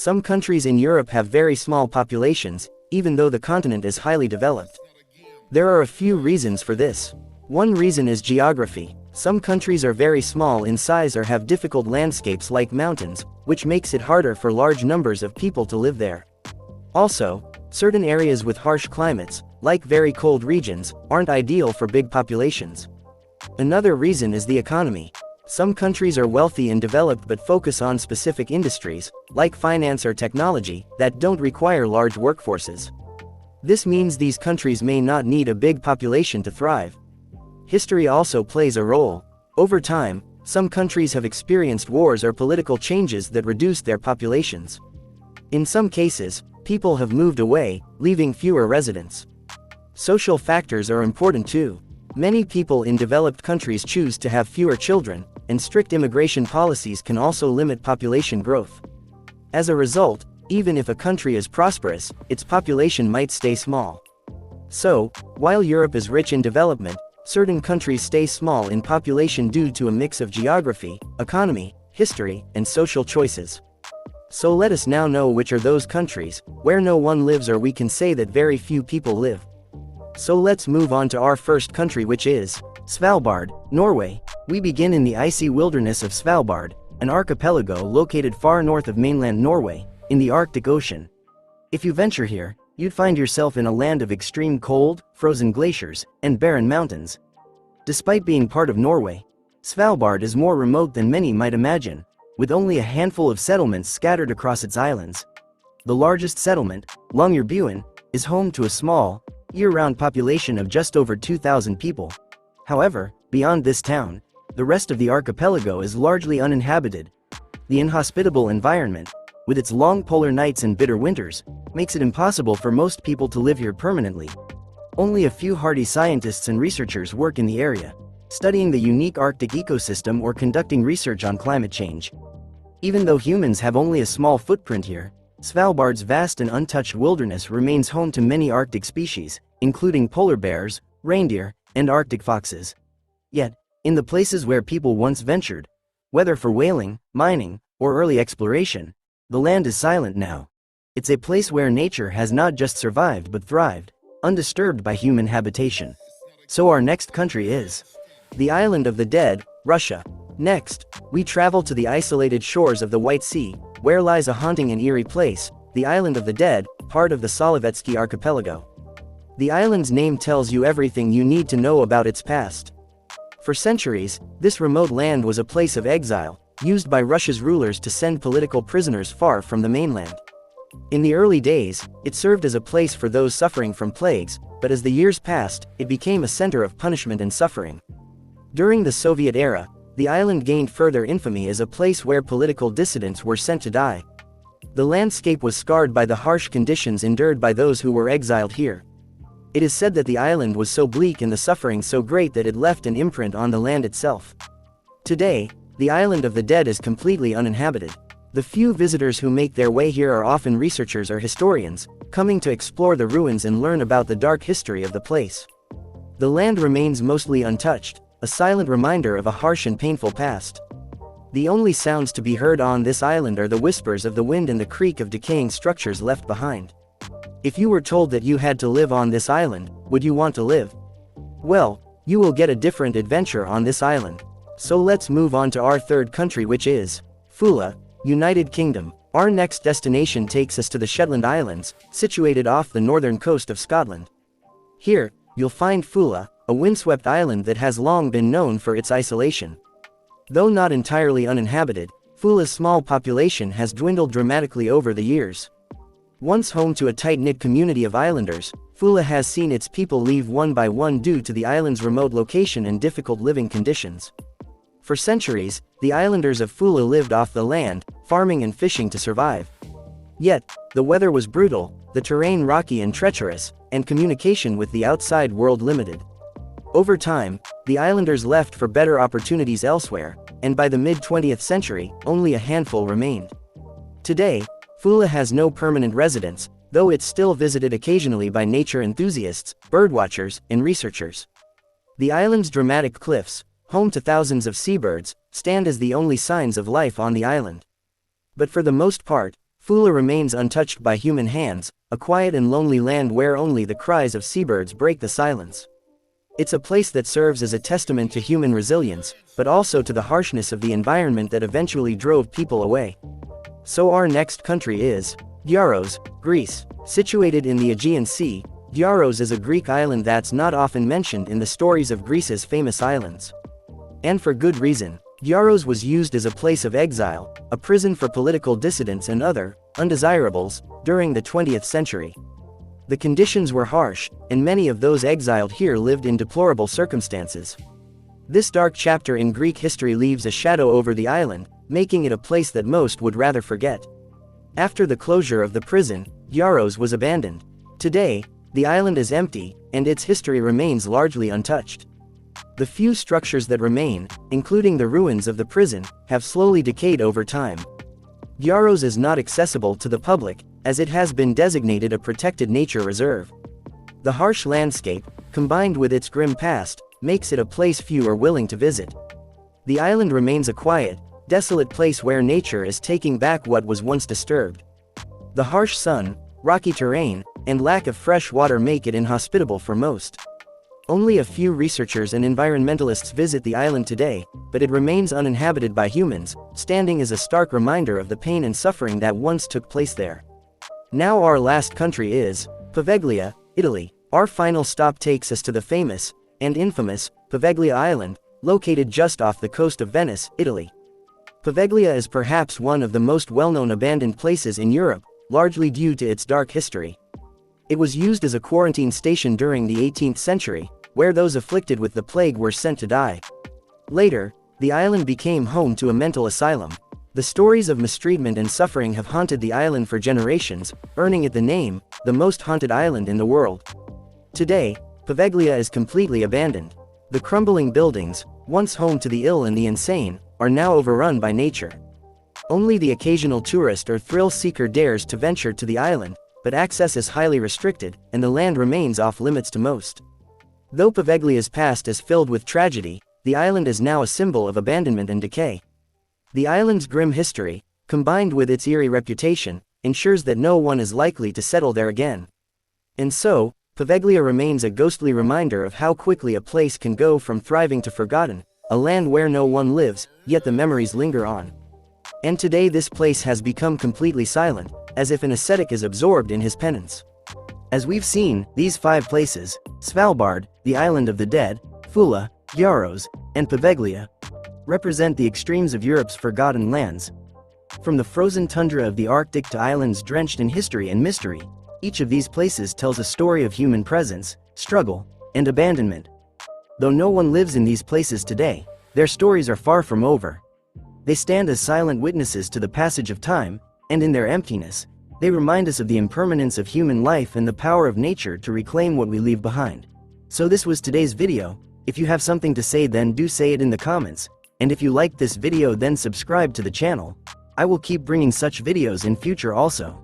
Some countries in Europe have very small populations, even though the continent is highly developed. There are a few reasons for this. One reason is geography. Some countries are very small in size or have difficult landscapes like mountains, which makes it harder for large numbers of people to live there. Also, certain areas with harsh climates, like very cold regions, aren't ideal for big populations. Another reason is the economy. Some countries are wealthy and developed but focus on specific industries, like finance or technology, that don't require large workforces. This means these countries may not need a big population to thrive. History also plays a role. Over time, some countries have experienced wars or political changes that reduced their populations. In some cases, people have moved away, leaving fewer residents. Social factors are important too. Many people in developed countries choose to have fewer children, and strict immigration policies can also limit population growth. As a result, even if a country is prosperous, its population might stay small. So, while Europe is rich in development, certain countries stay small in population due to a mix of geography, economy, history, and social choices. So let us now know which are those countries, where no one lives or we can say that very few people live. So let's move on to our first country, which is Svalbard, Norway. We begin in the icy wilderness of Svalbard, an archipelago located far north of mainland Norway, in the Arctic Ocean. If you venture here, you'd find yourself in a land of extreme cold, frozen glaciers, and barren mountains. Despite being part of Norway, Svalbard is more remote than many might imagine, with only a handful of settlements scattered across its islands. The largest settlement, Longyearbyen, is home to a small, year-round population of just over 2,000 people. However, beyond this town, the rest of the archipelago is largely uninhabited. The inhospitable environment, with its long polar nights and bitter winters, makes it impossible for most people to live here permanently. Only a few hardy scientists and researchers work in the area, studying the unique Arctic ecosystem or conducting research on climate change. Even though humans have only a small footprint here, Svalbard's vast and untouched wilderness remains home to many Arctic species, including polar bears, reindeer, and Arctic foxes. Yet, in the places where people once ventured, whether for whaling, mining, or early exploration, the land is silent now. It's a place where nature has not just survived but thrived, undisturbed by human habitation. So our next country is the Island of the Dead, Russia. Next, we travel to the isolated shores of the White Sea, where lies a haunting and eerie place, the Island of the Dead, part of the Solovetsky archipelago. The island's name tells you everything you need to know about its past. For centuries, this remote land was a place of exile, used by Russia's rulers to send political prisoners far from the mainland. In the early days, it served as a place for those suffering from plagues, but as the years passed, it became a center of punishment and suffering. During the Soviet era, the island gained further infamy as a place where political dissidents were sent to die. The landscape was scarred by the harsh conditions endured by those who were exiled here. It is said that the island was so bleak and the suffering so great that it left an imprint on the land itself. Today, the Island of the Dead is completely uninhabited. The few visitors who make their way here are often researchers or historians, coming to explore the ruins and learn about the dark history of the place. The land remains mostly untouched, a silent reminder of a harsh and painful past. The only sounds to be heard on this island are the whispers of the wind and the creak of decaying structures left behind. If you were told that you had to live on this island, would you want to live? Well, you will get a different adventure on this island. So let's move on to our third country, which is Fula, United Kingdom. Our next destination takes us to the Shetland Islands, situated off the northern coast of Scotland. Here, you'll find Fula, a windswept island that has long been known for its isolation. Though not entirely uninhabited, Fula's small population has dwindled dramatically over the years. Once home to a tight-knit community of islanders, Fula has seen its people leave one by one due to the island's remote location and difficult living conditions. For centuries, the islanders of Fula lived off the land, farming and fishing to survive. Yet, the weather was brutal, the terrain rocky and treacherous, and communication with the outside world limited. Over time, the islanders left for better opportunities elsewhere, and by the mid-20th century, only a handful remained. Today, Fula has no permanent residents, though it's still visited occasionally by nature enthusiasts, birdwatchers, and researchers. The island's dramatic cliffs, home to thousands of seabirds, stand as the only signs of life on the island. But for the most part, Fula remains untouched by human hands, a quiet and lonely land where only the cries of seabirds break the silence. It's a place that serves as a testament to human resilience, but also to the harshness of the environment that eventually drove people away. So our next country is Giaros, Greece. Situated in the Aegean Sea, Giaros is a Greek island that's not often mentioned in the stories of Greece's famous islands. And for good reason. Giaros was used as a place of exile, a prison for political dissidents and other undesirables during the 20th century. The conditions were harsh, and many of those exiled here lived in deplorable circumstances. This dark chapter in Greek history leaves a shadow over the island, making it a place that most would rather forget. After the closure of the prison, Giaros was abandoned. Today, the island is empty, and its history remains largely untouched. The few structures that remain, including the ruins of the prison, have slowly decayed over time. Giaros is not accessible to the public, as it has been designated a protected nature reserve. The harsh landscape, combined with its grim past, makes it a place few are willing to visit. The island remains a quiet, desolate place where nature is taking back what was once disturbed. The harsh sun, rocky terrain, and lack of fresh water make it inhospitable for most. Only a few researchers and environmentalists visit the island today, but it remains uninhabited by humans, standing as a stark reminder of the pain and suffering that once took place there. Now our last country is Poveglia, Italy. Our final stop takes us to the famous, and infamous, Poveglia Island, located just off the coast of Venice, Italy. Poveglia is perhaps one of the most well-known abandoned places in Europe, largely due to its dark history. It was used as a quarantine station during the 18th century, where those afflicted with the plague were sent to die. Later, the island became home to a mental asylum. The stories of mistreatment and suffering have haunted the island for generations, earning it the name, the most haunted island in the world. Today, Poveglia is completely abandoned. The crumbling buildings, once home to the ill and the insane, are now overrun by nature. Only the occasional tourist or thrill-seeker dares to venture to the island, but access is highly restricted, and the land remains off-limits to most. Though Poveglia's past is filled with tragedy, the island is now a symbol of abandonment and decay. The island's grim history, combined with its eerie reputation, ensures that no one is likely to settle there again. And so, Poveglia remains a ghostly reminder of how quickly a place can go from thriving to forgotten, a land where no one lives, yet the memories linger on. And today this place has become completely silent, as if an ascetic is absorbed in his penance. As we've seen, these 5 places, Svalbard, the island of the dead, Fula, Giaros, and Poveglia, represent the extremes of Europe's forgotten lands. From the frozen tundra of the Arctic to islands drenched in history and mystery, each of these places tells a story of human presence, struggle, and abandonment. Though no one lives in these places today, their stories are far from over. They stand as silent witnesses to the passage of time, and in their emptiness, they remind us of the impermanence of human life and the power of nature to reclaim what we leave behind. So this was today's video. If you have something to say, then do say it in the comments, and if you liked this video, then subscribe to the channel. I will keep bringing such videos in future also.